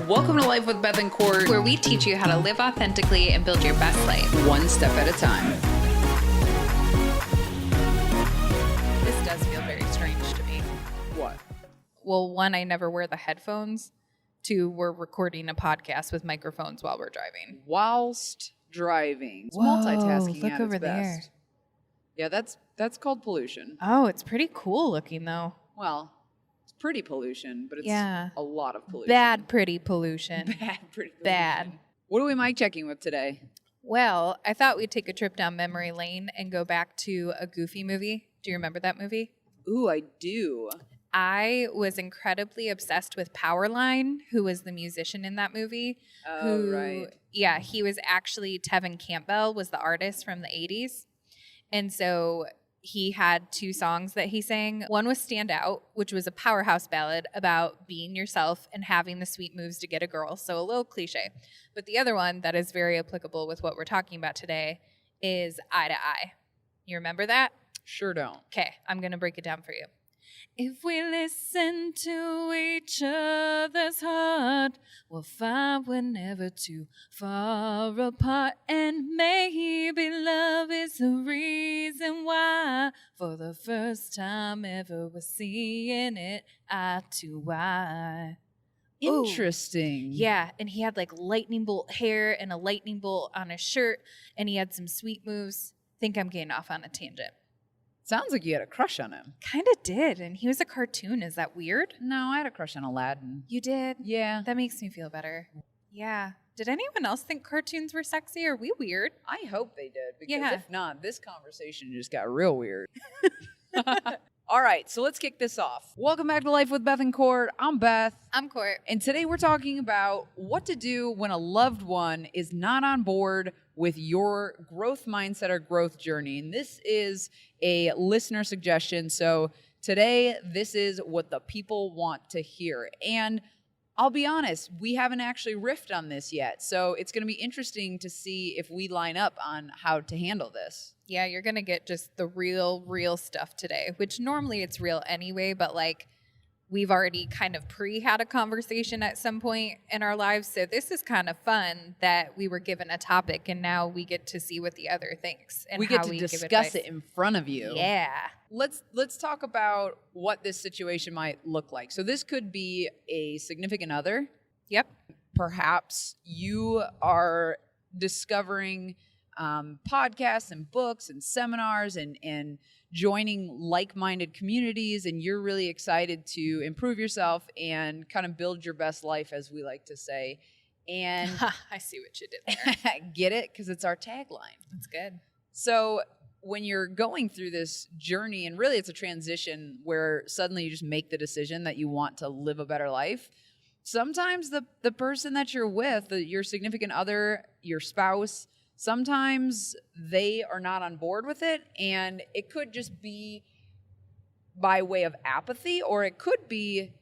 Welcome to Life with Beth and Court, where we teach you how to live authentically and build your best life. one step at a time. This does feel very strange to me. What? Well, one, I never wear the headphones. Two, we're recording a podcast with microphones while we're driving. Whilst driving. It's Whoa, multitasking look at over its best. there. Yeah, that's called pollution. Oh, it's pretty cool looking, though. Well, it's pretty pollution, but it's Yeah. a lot of pollution. Bad, pretty pollution. Bad, pretty pollution. Bad. What are we mic checking with today? Well, I thought we'd take a trip down memory lane and go back to a Goofy movie. Do you remember that movie? Ooh, I do. I was incredibly obsessed with Powerline, who was the musician in that movie. Oh, right. Yeah, he was actually Tevin Campbell was the artist from the 80s. And so he had two songs that he sang. One was Stand Out, which was a powerhouse ballad about being yourself and having the sweet moves to get a girl. So a little cliche. But the other one that is very applicable with what we're talking about today is Eye to Eye. You remember that? Sure don't. Okay, I'm going to break it down for you. If we listen to each other's heart, we'll find we're never too far apart. And maybe love is the reason why, for the first time ever, we're seeing it eye to eye. Interesting. Ooh. Yeah, and he had like lightning bolt hair and a lightning bolt on his shirt, and he had some sweet moves. Think I'm getting off on a tangent. Sounds like you had a crush on him. Kind of did, and he was a cartoon. Is that weird? No, I had a crush on Aladdin. You did? Yeah. That makes me feel better. Yeah. Did anyone else think cartoons were sexy? Are we weird? I hope they did, because Yeah. if not, this conversation just got real weird. All right, so let's kick this off. Welcome back to Life with Beth and Court. I'm Beth. I'm Court. And today we're talking about what to do when a loved one is not on board with your growth mindset or growth journey. And this is a listener suggestion. So today, this is what the people want to hear. And I'll be honest, we haven't actually riffed on this yet. So it's going to be interesting to see if we line up on how to handle this. Yeah, you're going to get just the real stuff today, which normally it's real anyway, but like we've already kind of had a conversation at some point in our lives. So this is kind of fun that we were given a topic and now we get to see what the other thinks and we how get to we give discuss advice. it in front of you. Yeah. Let's talk about what this situation might look like. So this could be a significant other. Yep. Perhaps you are discovering podcasts and books and seminars and joining like-minded communities, and you're really excited to improve yourself and kind of build your best life, as we like to say. And I see what you did there. get it? Because it's our tagline. That's good. So when you're going through this journey, and really it's a transition where suddenly you just make the decision that you want to live a better life, sometimes the person that you're with, your significant other, your spouse, sometimes they are not on board with it, and it could just be by way of apathy, or it could be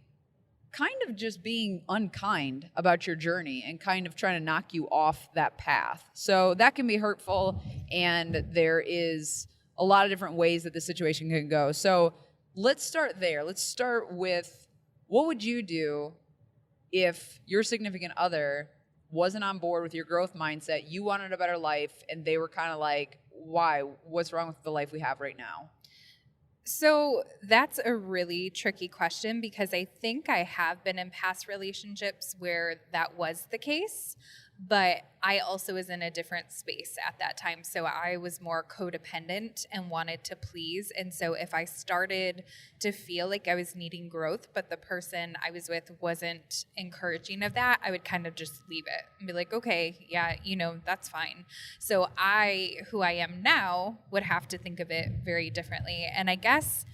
kind of just being unkind about your journey and kind of trying to knock you off that path. So that can be hurtful, and there is a lot of different ways that the situation can go. So let's start there. Let's start with, what would you do if your significant other wasn't on board with your growth mindset, you wanted a better life, and they were kind of like, why? What's wrong with the life we have right now? So that's a really tricky question, because I think I have been in past relationships where that was the case, but I also was in a different space at that time. So I was more codependent and wanted to please. And so if I started to feel like I was needing growth, but the person I was with wasn't encouraging of that, I would kind of just leave it and be like, okay, yeah, that's fine. So who I am now, would have to think of it very differently. And I guess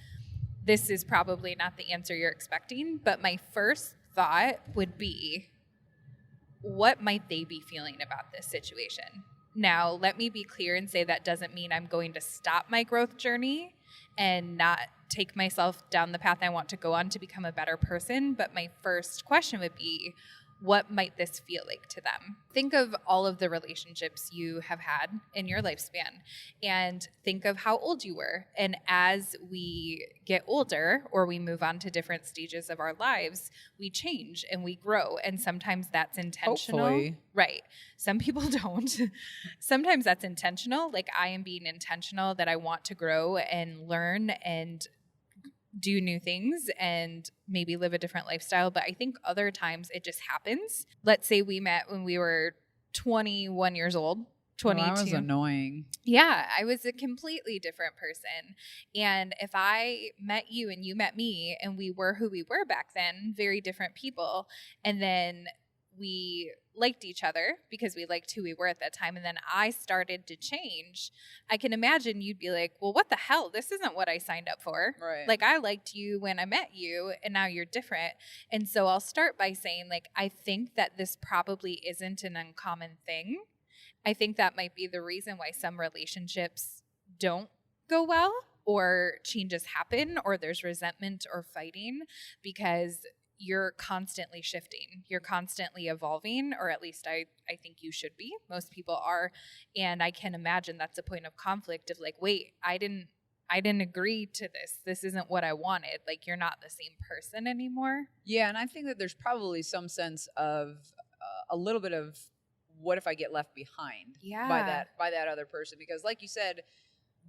this is probably not the answer you're expecting, but my first thought would be, what might they be feeling about this situation? Now, let me be clear and say that doesn't mean I'm going to stop my growth journey and not take myself down the path I want to go on to become a better person. But my first question would be, what might this feel like to them? Think of all of the relationships you have had in your lifespan and think of how old you were. And as we get older or we move on to different stages of our lives, we change and we grow. And sometimes that's intentional. Hopefully. Right. Some people don't. Sometimes that's intentional. Like I am being intentional that I want to grow and learn and do new things and maybe live a different lifestyle. But I think other times it just happens. Let's say we met when we were 21 years old, 22. That was annoying. Yeah, I was a completely different person. And if I met you and you met me and we were who we were back then, very different people, and then we liked each other because we liked who we were at that time, and then I started to change, I can imagine you'd be like, well, what the hell? This isn't what I signed up for. Right. Like, I liked you when I met you, and now you're different. And so I'll start by saying, like, I think that this probably isn't an uncommon thing. I think that might be the reason why some relationships don't go well, or changes happen, or there's resentment or fighting, because you're constantly shifting. You're constantly evolving, or at least I think you should be. Most people are. And I can imagine that's a point of conflict of like, wait, I didn't agree to this. This isn't what I wanted. Like, you're not the same person anymore. Yeah, and I think that there's probably some sense of a little bit of what if I get left behind by that other person? Because like you said,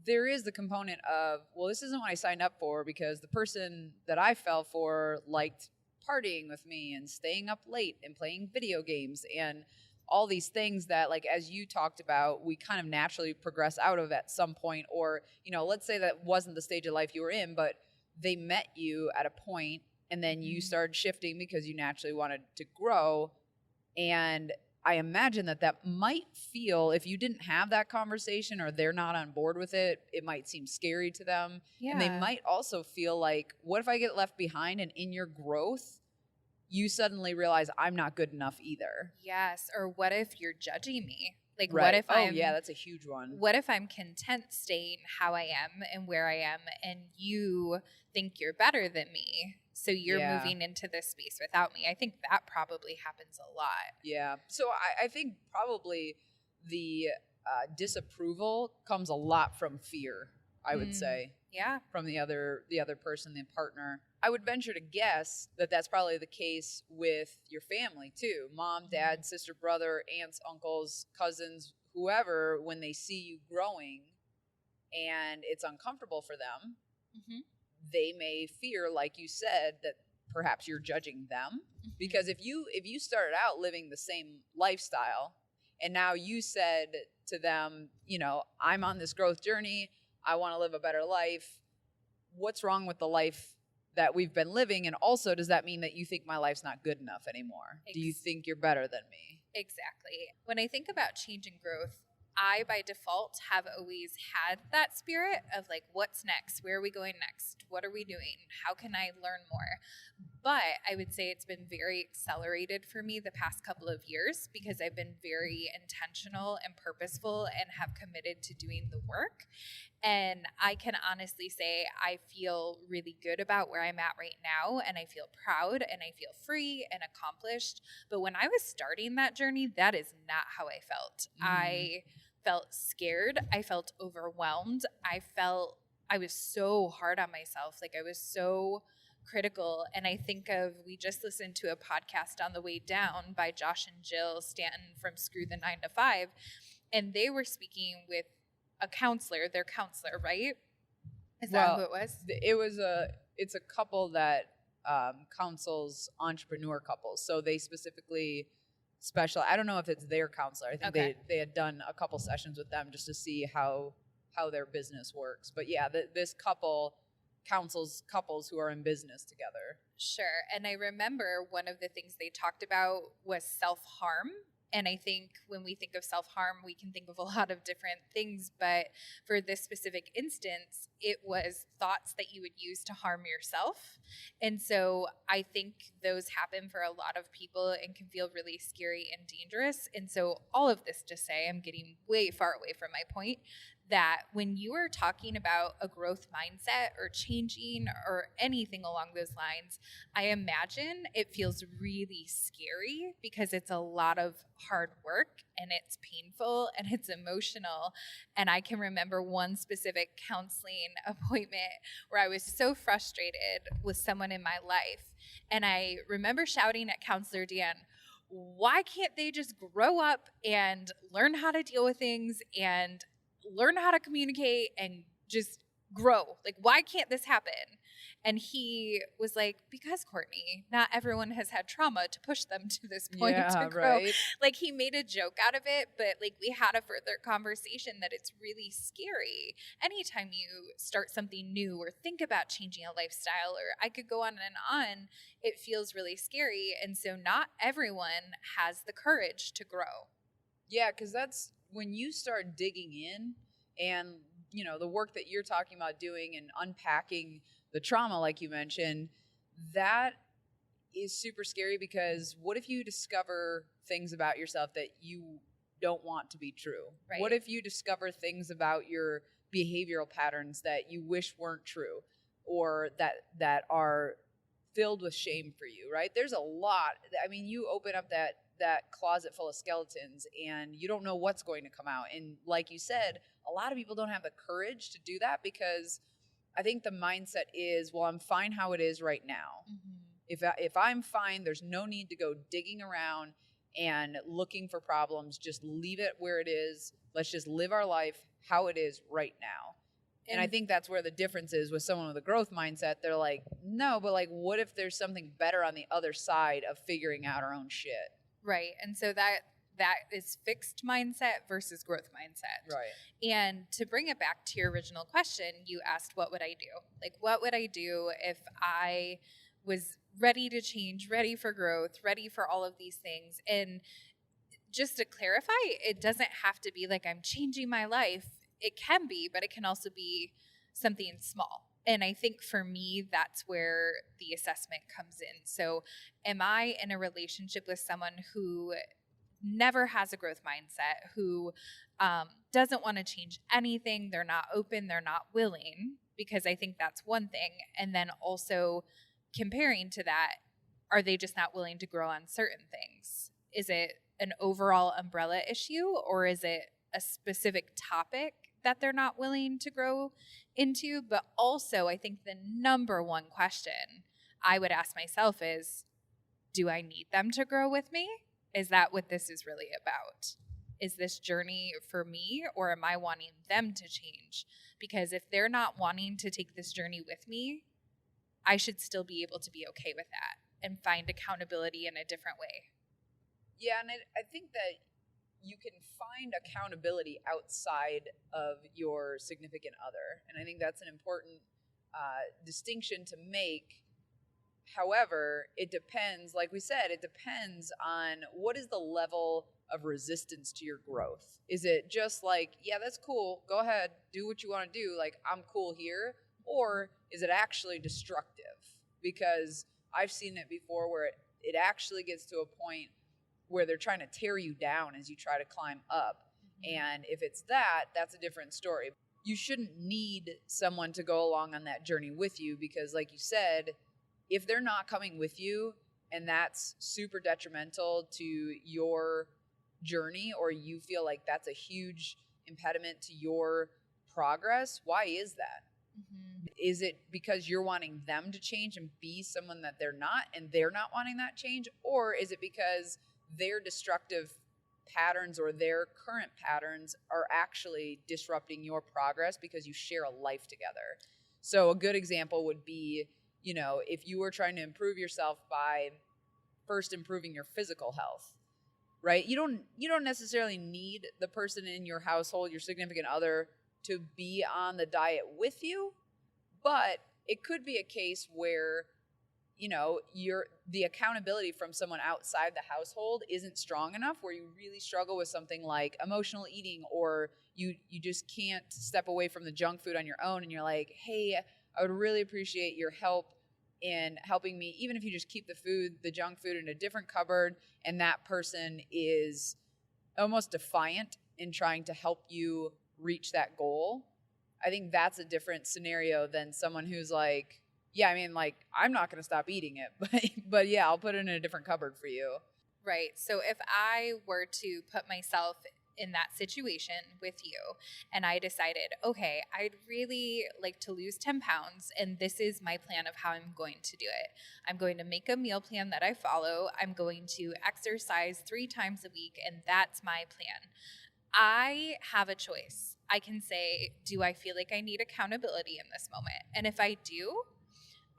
there is the component of, well, this isn't what I signed up for because the person that I fell for liked partying with me and staying up late and playing video games and all these things that, like, as you talked about, we kind of naturally progress out of at some point. Or, you know, let's say that wasn't the stage of life you were in, but they met you at a point and then you started shifting because you naturally wanted to grow. And I imagine that might feel, if you didn't have that conversation or they're not on board with it, it might seem scary to them. Yeah. And they might also feel like, what if I get left behind? And in your growth, you suddenly realize I'm not good enough either. Yes. Or what if you're judging me? Like, right. What if that's a huge one. What if I'm content staying how I am and where I am, and you think you're better than me, so you're moving into this space without me? I think that probably happens a lot. Yeah. So I think probably the disapproval comes a lot from fear, I would say. Yeah. From the other person, the partner. I would venture to guess that that's probably the case with your family too. Mom, dad, sister, brother, aunts, uncles, cousins, whoever, when they see you growing and it's uncomfortable for them, they may fear, like you said, that perhaps you're judging them. Because if you started out living the same lifestyle and now you said to them, you know, I'm on this growth journey, I want to live a better life, what's wrong with the life that we've been living? And also, does that mean that you think my life's not good enough anymore? Do you think you're better than me? Exactly. When I think about change and growth, I, by default, have always had that spirit of like, what's next? Where are we going next? What are we doing? How can I learn more? But I would say it's been very accelerated for me the past couple of years because I've been very intentional and purposeful and have committed to doing the work. And I can honestly say I feel really good about where I'm at right now, and I feel proud and I feel free and accomplished. But when I was starting that journey, that is not how I felt. I felt scared. I felt overwhelmed. I was so hard on myself. Like, I was so critical. And I think we just listened to a podcast on the way down by Josh and Jill Stanton from Screw the 9 to 5. And they were speaking with a counselor, their counselor, right? Is that who it was? It's a couple that counsels entrepreneur couples. So they specifically I don't know if it's their counselor. I think they had done a couple sessions with them just to see how their business works. But yeah, this couple counsels couples who are in business together. Sure. And I remember one of the things they talked about was self-harm. And I think when we think of self-harm, we can think of a lot of different things. But for this specific instance, it was thoughts that you would use to harm yourself. And so I think those happen for a lot of people and can feel really scary and dangerous. And so all of this to say, I'm getting way far away from my point, that when you are talking about a growth mindset or changing or anything along those lines, I imagine it feels really scary because it's a lot of hard work and it's painful and it's emotional. And I can remember one specific counseling appointment where I was so frustrated with someone in my life. And I remember shouting at Counselor Dan, why can't they just grow up and learn how to deal with things and learn how to communicate and just grow? Like, why can't this happen? And he was like, because Courtney, not everyone has had trauma to push them to this point to grow. Right. Like, he made a joke out of it, but like we had a further conversation that it's really scary. Anytime you start something new or think about changing a lifestyle, or I could go on and on, it feels really scary. And so not everyone has the courage to grow. Yeah, because that's when you start digging in and, you know, the work that you're talking about doing and unpacking the trauma, like you mentioned, that is super scary because what if you discover things about yourself that you don't want to be true? Right. What if you discover things about your behavioral patterns that you wish weren't true or that are filled with shame for you, right? There's a lot. I mean, you open up that closet full of skeletons and you don't know what's going to come out. And like you said, a lot of people don't have the courage to do that because I think the mindset is, well, I'm fine how it is right now. Mm-hmm. If I'm fine, there's no need to go digging around and looking for problems. Just leave it where it is. Let's just live our life how it is right now. And I think that's where the difference is with someone with a growth mindset. They're like, no, but like, what if there's something better on the other side of figuring out our own shit? Right. And so that is fixed mindset versus growth mindset. Right. And to bring it back to your original question, you asked, what would I do? Like, what would I do if I was ready to change, ready for growth, ready for all of these things? And just to clarify, it doesn't have to be like I'm changing my life. It can be, but it can also be something small. And I think for me, that's where the assessment comes in. So am I in a relationship with someone who never has a growth mindset, who doesn't want to change anything? They're not open, they're not willing, because I think that's one thing. And then also comparing to that, are they just not willing to grow on certain things? Is it an overall umbrella issue, or is it a specific topic that they're not willing to grow into? But also, I think the number one question I would ask myself is, do I need them to grow with me? Is that what this is really about? Is this journey for me, or am I wanting them to change? Because if they're not wanting to take this journey with me, I should still be able to be okay with that and find accountability in a different way. Yeah, and I think that you can find accountability outside of your significant other. And I think that's an important distinction to make. However, it depends, like we said, it depends on what is the level of resistance to your growth. Is it just like, yeah, that's cool, go ahead, do what you want to do, like I'm cool here? Or is it actually destructive? Because I've seen it before where it actually gets to a point where they're trying to tear you down as you try to climb up. Mm-hmm. And if it's that, that's a different story. You shouldn't need someone to go along on that journey with you because, like you said, if they're not coming with you and that's super detrimental to your journey, or you feel like that's a huge impediment to your progress, why is that? Mm-hmm. Is it because you're wanting them to change and be someone that they're not and they're not wanting that change? Or is it because their destructive patterns or their current patterns are actually disrupting your progress because you share a life together? So a good example would be, you know, if you were trying to improve yourself by first improving your physical health, right? You don't necessarily need the person in your household, your significant other, to be on the diet with you, but it could be a case where, you know, the accountability from someone outside the household isn't strong enough, where you really struggle with something like emotional eating, or you just can't step away from the junk food on your own, and you're like, hey, I would really appreciate your help in helping me, even if you just keep the junk food in a different cupboard, and that person is almost defiant in trying to help you reach that goal, I think that's a different scenario than someone who's like, yeah, I mean, like, I'm not going to stop eating it, but yeah, I'll put it in a different cupboard for you. Right. So if I were to put myself in that situation with you and I decided, okay, I'd really like to lose 10 pounds and this is my plan of how I'm going to do it. I'm going to make a meal plan that I follow. I'm going to exercise 3 times a week and that's my plan. I have a choice. I can say, do I feel like I need accountability in this moment? And if I do,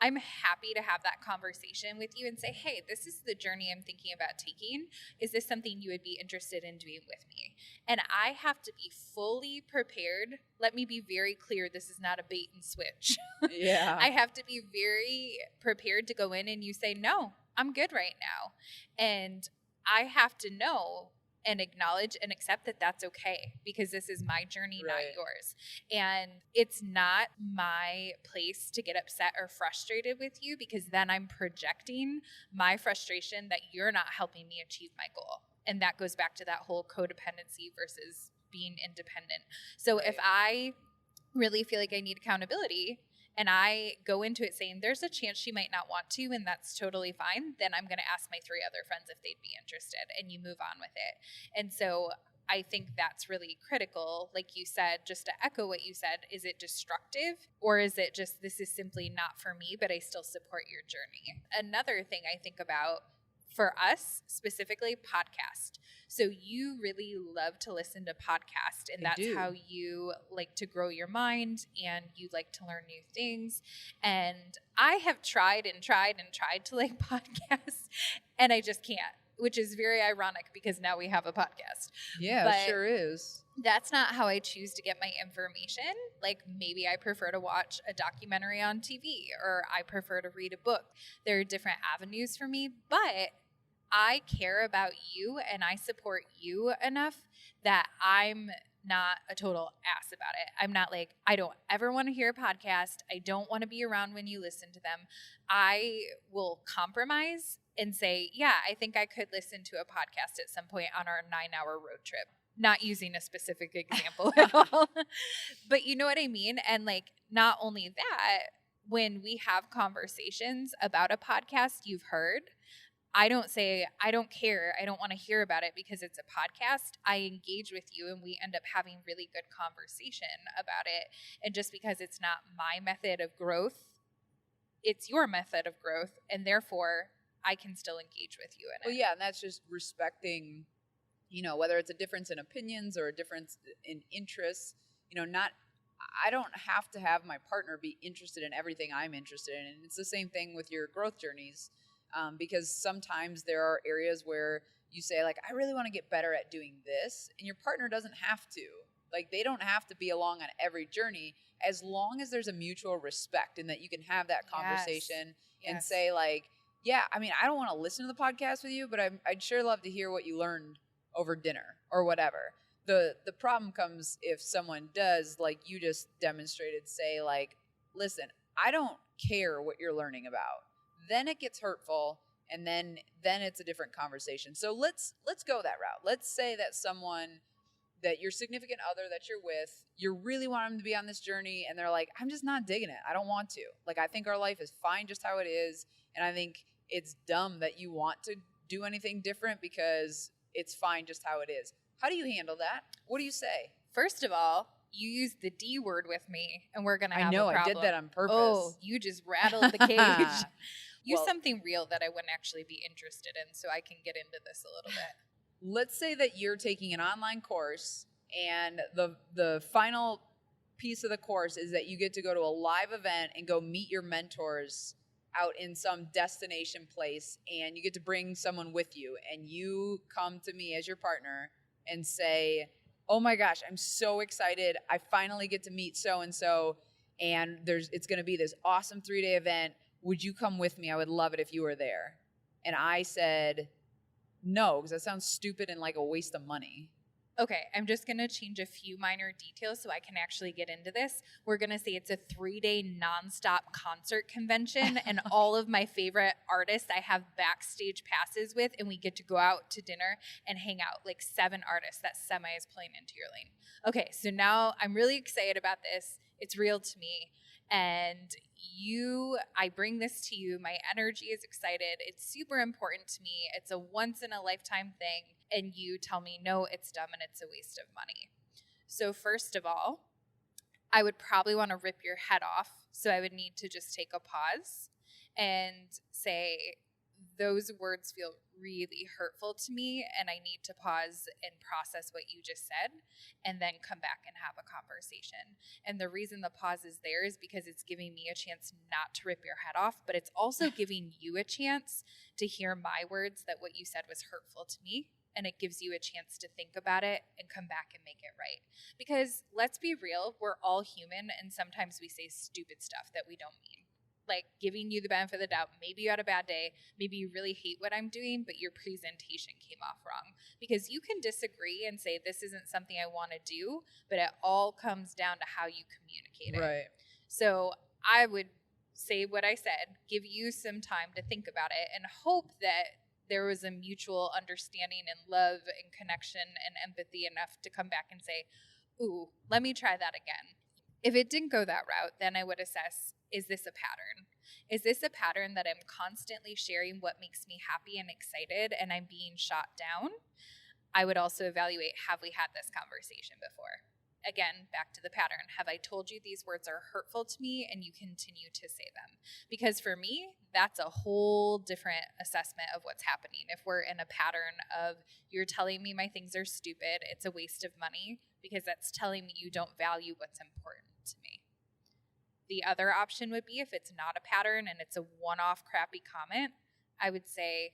I'm happy to have that conversation with you and say, hey, this is the journey I'm thinking about taking. Is this something you would be interested in doing with me? And I have to be fully prepared. Let me be very clear. This is not a bait and switch. Yeah. I have to be very prepared to go in and you say, no, I'm good right now. And I have to know and acknowledge and accept that that's okay because this is my journey, Right. not yours. And it's not my place to get upset or frustrated with you because then I'm projecting my frustration that you're not helping me achieve my goal. And that goes back to that whole codependency versus being independent. So Right. if I really feel like I need accountability, and I go into it saying there's a chance she might not want to, and that's totally fine, then I'm going to ask my 3 other friends if they'd be interested, and you move on with it. And so I think that's really critical. Like you said, just to echo what you said, is it destructive or is it just this is simply not for me, but I still support your journey? Another thing I think about for us specifically, podcast. So you really love to listen to podcasts and that's how you like to grow your mind and you like to learn new things. And I have tried to like podcasts and I just can't, which is very ironic because now we have a podcast. Yeah, But it sure is. That's not how I choose to get my information. Like maybe I prefer to watch a documentary on TV or I prefer to read a book. There are different avenues for me, but I care about you and I support you enough that I'm not a total ass about it. I'm not like, I don't ever want to hear a podcast. I don't want to be around when you listen to them. I will compromise and say, yeah, I think I could listen to a podcast at some point on our 9-hour road trip. Not using a specific example at all. But you know what I mean? And like, not only that, when we have conversations about a podcast you've heard, I don't say, I don't care. I don't want to hear about it because it's a podcast. I engage with you and we end up having really good conversation about it. And just because it's not my method of growth, it's your method of growth. And therefore, I can still engage with you in it. Well, yeah, and that's just respecting, you know, whether it's a difference in opinions or a difference in interests, you know, I don't have to have my partner be interested in everything I'm interested in. And it's the same thing with your growth journeys. Because sometimes there are areas where you say, like, I really want to get better at doing this, and your partner doesn't have to. Like, they don't have to be along on every journry as long as there's a mutual respect and that you can have that conversation and say, like, yeah, I mean, I don't want to listen to the podcast with you, but I'd sure love to hear what you learned over dinner or whatever. The problem comes if someone does, like you just demonstrated, say, like, listen, I don't care what you're learning about. Then it gets hurtful, and then it's a different conversation. So let's go that route. Let's say that someone that your significant other that you're with, you really want them to be on this journey, and they're like, I'm just not digging it. I don't want to. Like, I think our life is fine just how it is, and I think it's dumb that you want to do anything different because it's fine just how it is. How do you handle that? What do you say? First of all, you used the D word with me, and we're going to have a problem. I did that on purpose. Oh, you just rattled the cage. Use something real that I wouldn't actually be interested in so I can get into this a little bit. Let's say that you're taking an online course and the final piece of the course is that you get to go to a live event and go meet your mentors out in some destination place, and you get to bring someone with you, and you come to me as your partner and say, oh my gosh, I'm so excited. I finally get to meet so-and-so, and it's going to be this awesome 3-day event. Would you come with me? I would love it if you were there. And I said, no, because that sounds stupid and like a waste of money. Okay, I'm just going to change a few minor details so I can actually get into this. We're going to say it's a 3-day nonstop concert convention, and all of my favorite artists I have backstage passes with, and we get to go out to dinner and hang out, like 7 artists that Semi is playing into your lane. Okay, so now I'm really excited about this. It's real to me. And I bring this to you. My energy is excited. It's super important to me. It's a once in a lifetime thing. And you tell me, no, it's dumb and it's a waste of money. So first of all, I would probably want to rip your head off. So I would need to just take a pause and say, those words feel really hurtful to me, and I need to pause and process what you just said and then come back and have a conversation. And the reason the pause is there is because it's giving me a chance not to rip your head off, but it's also giving you a chance to hear my words that what you said was hurtful to me. And it gives you a chance to think about it and come back and make it right. Because let's be real, we're all human, and sometimes we say stupid stuff that we don't mean. Like giving you the benefit of the doubt. Maybe you had a bad day. Maybe you really hate what I'm doing, but your presentation came off wrong. Because you can disagree and say, this isn't something I want to do, but it all comes down to how you communicate it. Right. So I would say what I said, give you some time to think about it, and hope that there was a mutual understanding and love and connection and empathy enough to come back and say, ooh, let me try that again. If it didn't go that route, then I would assess, is this a pattern? Is this a pattern that I'm constantly sharing what makes me happy and excited and I'm being shot down? I would also evaluate, have we had this conversation before? Again, back to the pattern. Have I told you these words are hurtful to me and you continue to say them? Because for me, that's a whole different assessment of what's happening. If we're in a pattern of you're telling me my things are stupid, it's a waste of money, because that's telling me you don't value what's important to me. The other option would be, if it's not a pattern and it's a one-off crappy comment, I would say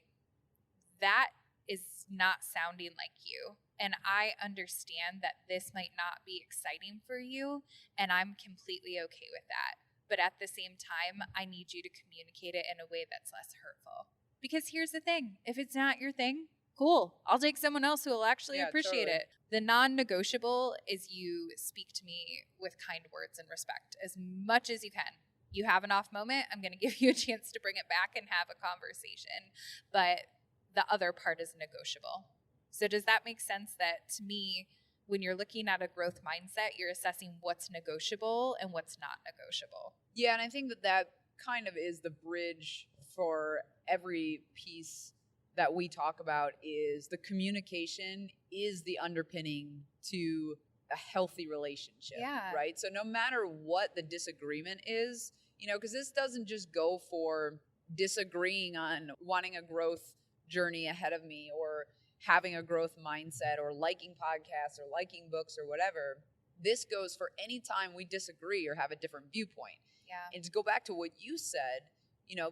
that is not sounding like you. And I understand that this might not be exciting for you, and I'm completely okay with that. But at the same time, I need you to communicate it in a way that's less hurtful. Because here's the thing, if it's not your thing, cool. I'll take someone else who will actually appreciate totally. it. The non-negotiable is you speak to me with kind words and respect as much as you can. You have an off moment, I'm going to give you a chance to bring it back and have a conversation. But the other part is negotiable. So does that make sense that, to me, when you're looking at a growth mindset, you're assessing what's negotiable and what's not negotiable? Yeah, and I think that kind of is the bridge for every piece that we talk about. Is the communication is the underpinning to a healthy relationship, right? So no matter what the disagreement is, because this doesn't just go for disagreeing on wanting a growth journey ahead of me, or having a growth mindset, or liking podcasts, or liking books, or whatever. This goes for any time we disagree or have a different viewpoint. Yeah. And to go back to what you said,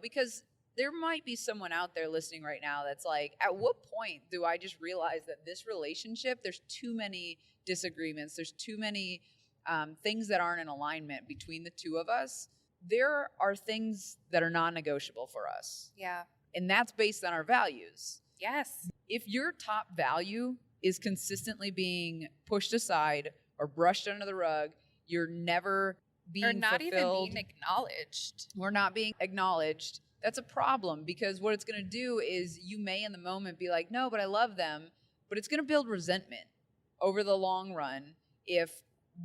because there might be someone out there listening right now that's like, at what point do I just realize that this relationship, there's too many disagreements, there's too many things that aren't in alignment between the two of us? There are things that are non-negotiable for us. Yeah. And that's based on our values. Yes. If your top value is consistently being pushed aside or brushed under the rug, you're never being fulfilled. Or not even being acknowledged. We're not being acknowledged. That's a problem, because what it's going to do is you may in the moment be like, no, but I love them. But it's going to build resentment over the long run if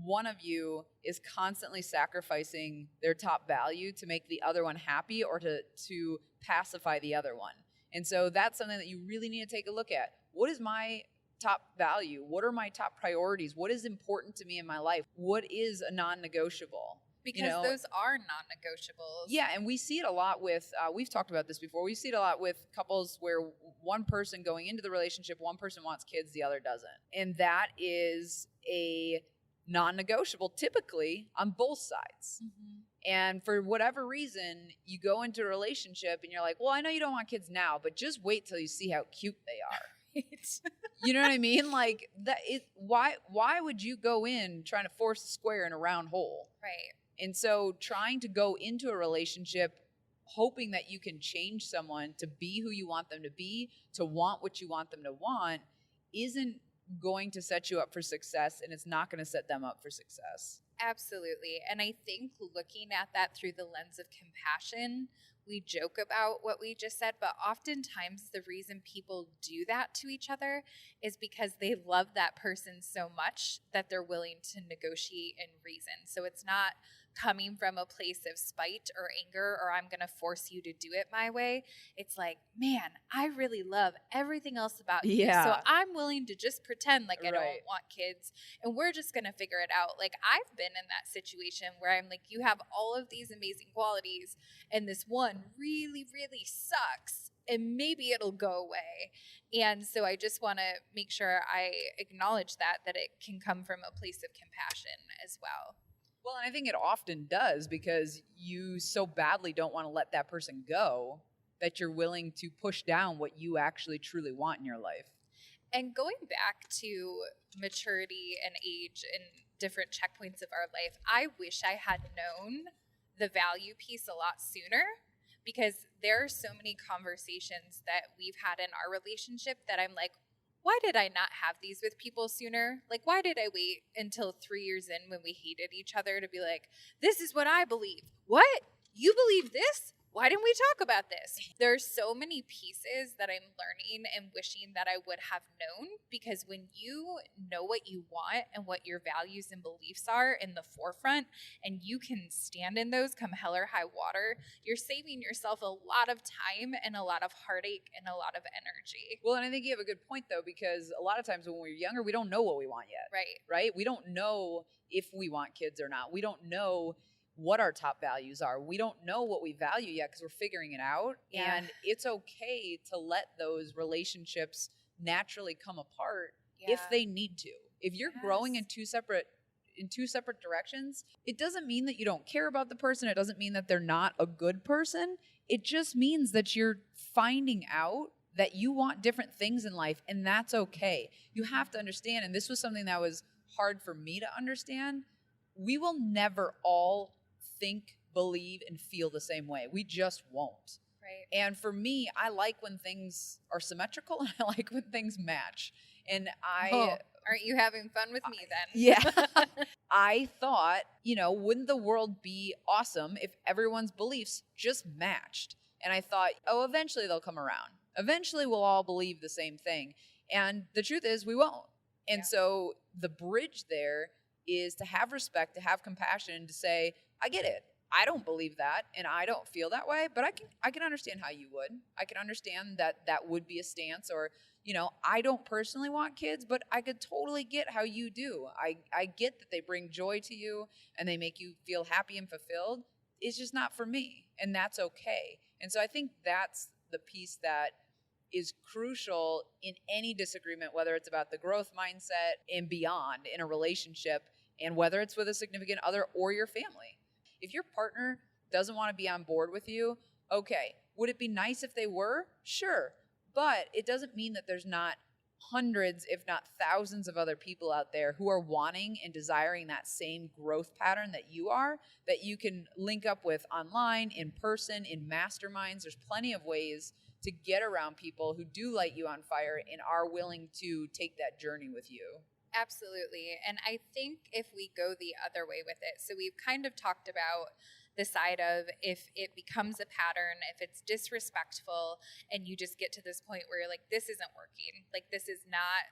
one of you is constantly sacrificing their top value to make the other one happy, or to pacify the other one. And so that's something that you really need to take a look at. What is my top value? What are my top priorities? What is important to me in my life? What is a non-negotiable? Because those are non-negotiables. Yeah, and we see it a lot with, we've talked about this before, we see it a lot with couples where one person going into the relationship, one person wants kids, the other doesn't. And that is a non-negotiable typically on both sides. Mm-hmm. And for whatever reason, you go into a relationship and you're like, well, I know you don't want kids now, but just wait till you see how cute they are. You know what I mean? Like why would you go in trying to force a square in a round hole? Right. And so trying to go into a relationship hoping that you can change someone to be who you want them to be, to want what you want them to want, isn't going to set you up for success, and it's not going to set them up for success. Absolutely. And I think looking at that through the lens of compassion, we joke about what we just said, but oftentimes the reason people do that to each other is because they love that person so much that they're willing to negotiate and reason. So it's not coming from a place of spite or anger, or I'm going to force you to do it my way. It's like, man, I really love everything else about you. Yeah. So I'm willing to just pretend like I Right. don't want kids, and we're just going to figure it out. Like, I've been in that situation where I'm like, you have all of these amazing qualities, and this one really, really sucks, and maybe it'll go away. And so I just want to make sure I acknowledge that it can come from a place of compassion as well. Well, and I think it often does, because you so badly don't want to let that person go that you're willing to push down what you actually truly want in your life. And going back to maturity and age and different checkpoints of our life, I wish I had known the value piece a lot sooner, because there are so many conversations that we've had in our relationship that I'm like, why did I not have these with people sooner? Like, why did I wait until 3 years in when we hated each other to be like, this is what I believe? What? You believe this? Why didn't we talk about this? There's so many pieces that I'm learning and wishing that I would have known, because when you know what you want and what your values and beliefs are in the forefront, and you can stand in those come hell or high water, you're saving yourself a lot of time and a lot of heartache and a lot of energy. Well, and I think you have a good point, though, because a lot of times when we're younger, we don't know what we want yet. Right? We don't know if we want kids or not. We don't know what our top values are. We don't know what we value yet, because we're figuring it out. Yeah. And it's okay to let those relationships naturally come apart if they need to. If you're growing in two separate directions, it doesn't mean that you don't care about the person. It doesn't mean that they're not a good person. It just means that you're finding out that you want different things in life, and that's okay. You have to understand, and this was something that was hard for me to understand, we will never all think, believe, and feel the same way. We just won't. Right. And for me, I like when things are symmetrical, and I like when things match. And aren't you having fun with me then? Yeah. I thought, wouldn't the world be awesome if everyone's beliefs just matched? And I thought, eventually they'll come around. Eventually we'll all believe the same thing. And the truth is, we won't. And so the bridge there is to have respect, to have compassion, to say, I get it. I don't believe that, and I don't feel that way, but I can understand how you would. I can understand that would be a stance, or, I don't personally want kids, but I could totally get how you do. I get that they bring joy to you and they make you feel happy and fulfilled. It's just not for me, and that's okay. And so I think that's the piece that is crucial in any disagreement, whether it's about the growth mindset and beyond in a relationship, and whether it's with a significant other or your family. If your partner doesn't want to be on board with you, okay. Would it be nice if they were? Sure. But it doesn't mean that there's not hundreds, if not thousands of other people out there who are wanting and desiring that same growth pattern that you are, that you can link up with online, in person, in masterminds. There's plenty of ways to get around people who do light you on fire and are willing to take that journey with you. Absolutely. And I think if we go the other way with it, so we've kind of talked about the side of if it becomes a pattern, if it's disrespectful, and you just get to this point where you're like, this isn't working. Like, this is not,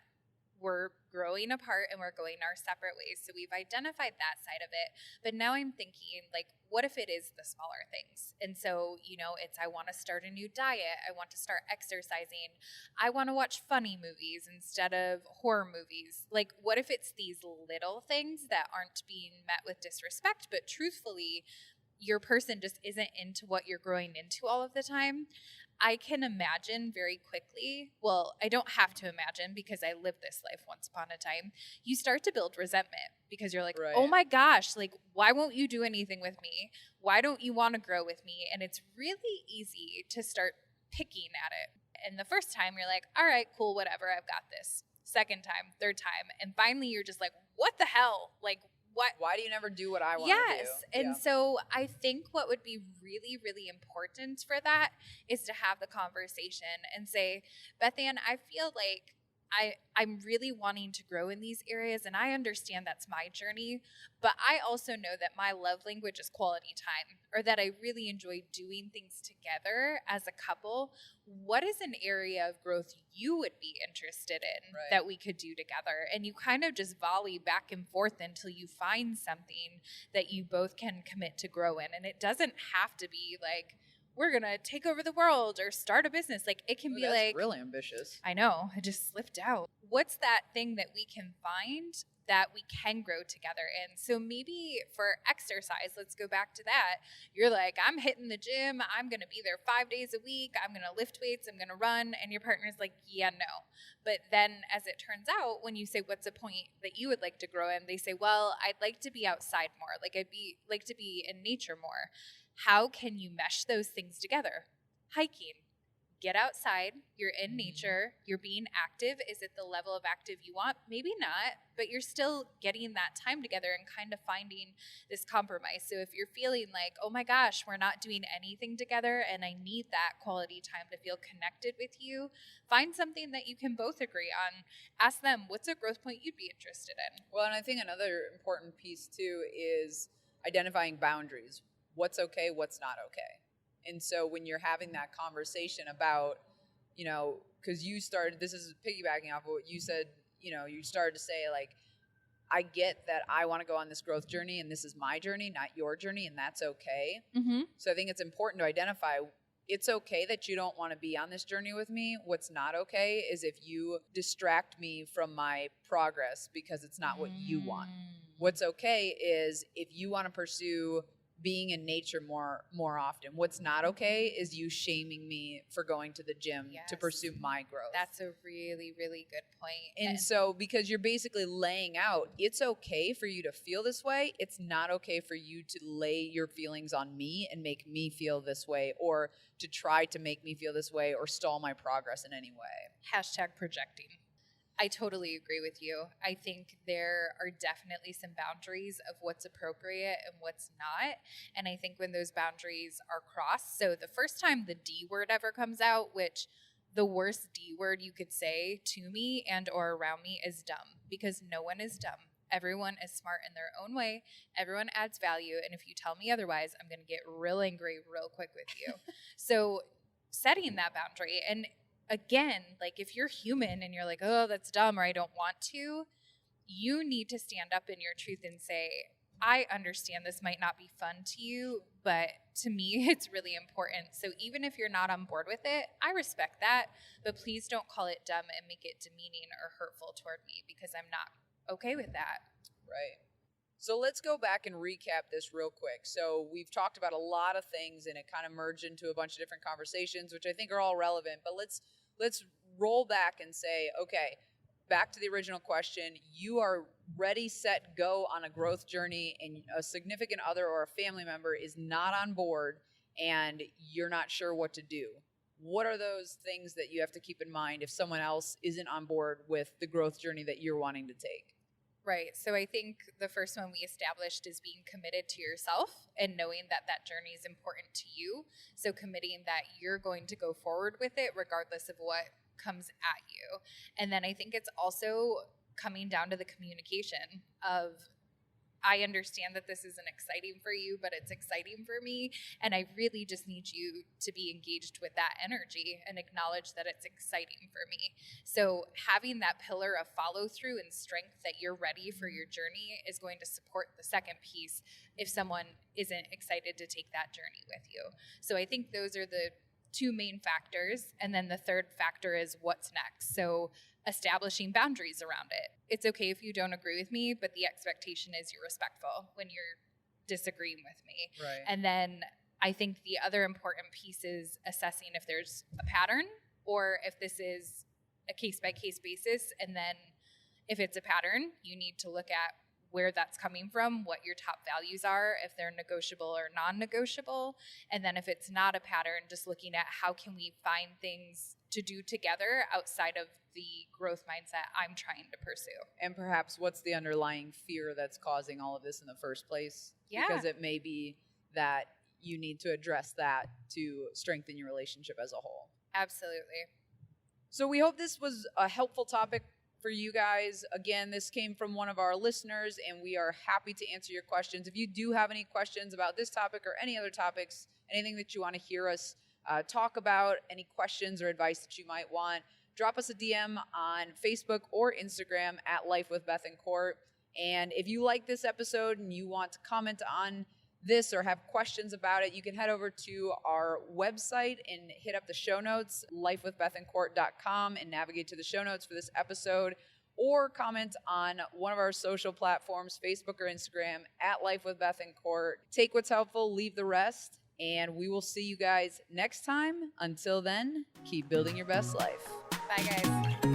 we're growing apart and we're going our separate ways. So we've identified that side of it. But now I'm thinking, like, what if it is the smaller things? And so, it's, I want to start a new diet. I want to start exercising. I want to watch funny movies instead of horror movies. Like, what if it's these little things that aren't being met with disrespect, but truthfully, your person just isn't into what you're growing into all of the time? I can imagine very quickly, well, I don't have to imagine because I lived this life once upon a time, you start to build resentment because you're like, right. Oh my gosh, like, why won't you do anything with me? Why don't you want to grow with me? And it's really easy to start picking at it. And the first time you're like, all right, cool, whatever, I've got this. Second time, third time. And finally you're just like, what the hell? Like, what? Why do you never do what I want to do? Yes. And so I think what would be really, really important for that is to have the conversation and say, Beth Ann, I feel like I'm really wanting to grow in these areas, and I understand that's my journey, but I also know that my love language is quality time, or that I really enjoy doing things together as a couple. What is an area of growth you would be interested in that we could do together? And you kind of just volley back and forth until you find something that you both can commit to grow in. And it doesn't have to be like, we're going to take over the world or start a business. Like, it can be that's like, really ambitious. I know, I just slipped out. What's that thing that we can find that we can grow together in? So maybe for exercise, let's go back to that. You're like, I'm hitting the gym. I'm going to be there 5 days a week. I'm going to lift weights. I'm going to run. And your partner's like, yeah, no. But then as it turns out, when you say, what's a point that you would like to grow in? They say, well, I'd like to be outside more. Like, like to be in nature more. How can you mesh those things together? Hiking. Get outside, you're in nature, you're being active. Is it the level of active you want? Maybe not, but you're still getting that time together and kind of finding this compromise. So if you're feeling like, oh my gosh, we're not doing anything together and I need that quality time to feel connected with you, find something that you can both agree on. Ask them, what's a growth point you'd be interested in? Well, and I think another important piece too is identifying boundaries. What's okay, what's not okay. And so when you're having that conversation about, you know, because you started, this is piggybacking off of what you said, you know, you started to say, like, I get that I want to go on this growth journey and this is my journey, not your journey, and that's okay. Mm-hmm. So I think it's important to identify it's okay that you don't want to be on this journey with me. What's not okay is if you distract me from my progress because it's not what you want. What's okay is if you want to pursue being in nature more often. What's not okay is you shaming me for going to the gym to pursue my growth. That's a really, really good point. And so because you're basically laying out, it's okay for you to feel this way. It's not okay for you to lay your feelings on me and make me feel this way, or to try to make me feel this way or stall my progress in any way. Hashtag projecting. I totally agree with you. I think there are definitely some boundaries of what's appropriate and what's not. And I think when those boundaries are crossed, so the first time the D word ever comes out, which the worst D word you could say to me and or around me is dumb, because no one is dumb. Everyone is smart in their own way. Everyone adds value. And if you tell me otherwise, I'm going to get real angry real quick with you. So setting that boundary, and again, like if you're human and you're like, oh, that's dumb, or I don't want to, you need to stand up in your truth and say, I understand this might not be fun to you, but to me, it's really important. So even if you're not on board with it, I respect that, but please don't call it dumb and make it demeaning or hurtful toward me, because I'm not okay with that. Right. So let's go back and recap this real quick. So we've talked about a lot of things and it kind of merged into a bunch of different conversations, which I think are all relevant, but let's roll back and say, okay, back to the original question. You are ready, set, go on a growth journey, and a significant other or a family member is not on board and you're not sure what to do. What are those things that you have to keep in mind if someone else isn't on board with the growth journey that you're wanting to take? Right. So I think the first one we established is being committed to yourself and knowing that that journey is important to you. So committing that you're going to go forward with it regardless of what comes at you. And then I think it's also coming down to the communication of, I understand that this isn't exciting for you, but it's exciting for me. And I really just need you to be engaged with that energy and acknowledge that it's exciting for me. So having that pillar of follow through and strength that you're ready for your journey is going to support the second piece if someone isn't excited to take that journey with you. So I think those are the two main factors. And then the third factor is what's next. So establishing boundaries around it. It's okay if you don't agree with me, but the expectation is you're respectful when you're disagreeing with me. Right. And then I think the other important piece is assessing if there's a pattern or if this is a case-by-case basis. And then if it's a pattern, you need to look at where that's coming from, what your top values are, if they're negotiable or non-negotiable. And then if it's not a pattern, just looking at how can we find things to do together outside of the growth mindset I'm trying to pursue. And perhaps what's the underlying fear that's causing all of this in the first place? Yeah. Because it may be that you need to address that to strengthen your relationship as a whole. Absolutely. So we hope this was a helpful topic for you guys. Again, this came from one of our listeners, and we are happy to answer your questions. If you do have any questions about this topic or any other topics, anything that you want to hear us talk about, any questions or advice that you might want, drop us a DM on Facebook or Instagram at Life with Beth and Court. And if you like this episode and you want to comment on this or have questions about it, you can head over to our website and hit up the show notes, lifewithbethandcourt.com, and navigate to the show notes for this episode, or comment on one of our social platforms, Facebook or Instagram, at Life with Beth and Court. Take what's helpful, leave the rest, and we will see you guys next time. Until then, keep building your best life. Bye, guys.